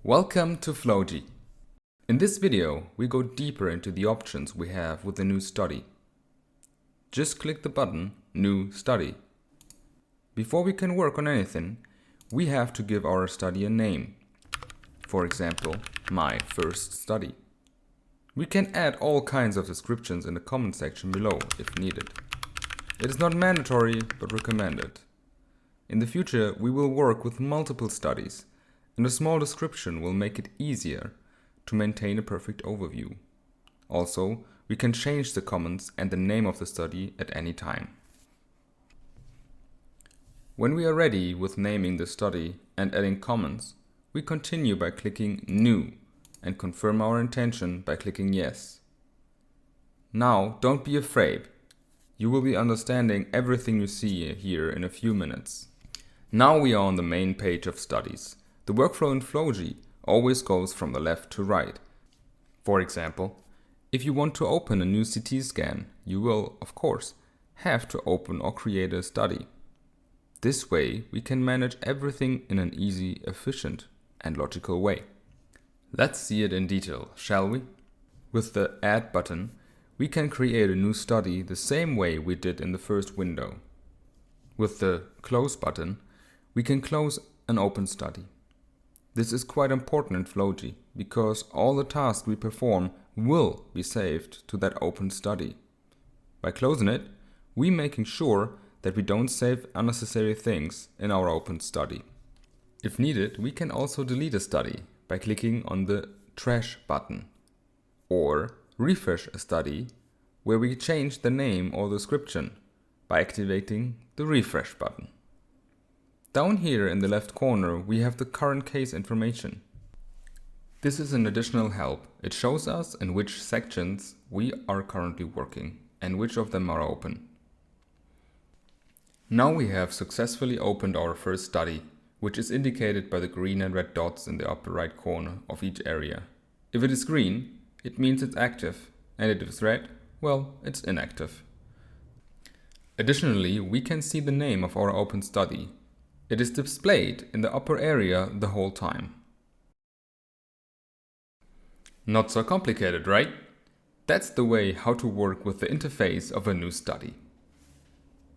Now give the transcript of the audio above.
Welcome to Flowgy. In this video, we go deeper into the options we have with the new study. Just click the button New Study. Before we can work on anything, we have to give our study a name. For example, My First Study. We can add all kinds of descriptions in the comment section below if needed. It is not mandatory but recommended. In the future, we will work with multiple studies, and a small description will make it easier to maintain a perfect overview. Also, we can change the comments and the name of the study at any time. When we are ready with naming the study and adding comments, we continue by clicking New and confirm our intention by clicking Yes. Now, don't be afraid. You will be understanding everything you see here in a few minutes. Now we are on the main page of studies. The workflow in Flowgy always goes from the left to right. For example, if you want to open a new CT scan, you will, of course, have to open or create a study. This way, we can manage everything in an easy, efficient, and logical way. Let's see it in detail, shall we? With the Add button, we can create a new study the same way we did in the first window. With the Close button, we can close an open study. This is quite important in Flowgy because all the tasks we perform will be saved to that open study. By closing it, we're making sure that we don't save unnecessary things in our open study. If needed, we can also delete a study by clicking on the Trash button, or refresh a study where we change the name or description by activating the Refresh button. Down here in the left corner, we have the current case information. This is an additional help. It shows us in which sections we are currently working and which of them are open. Now we have successfully opened our first study, which is indicated by the green and red dots in the upper right corner of each area. If it is green, it means it's active, and if it is red, well, it's inactive. Additionally, we can see the name of our open study. It is displayed in the upper area the whole time. Not so complicated, right? That's the way how to work with the interface of a new study.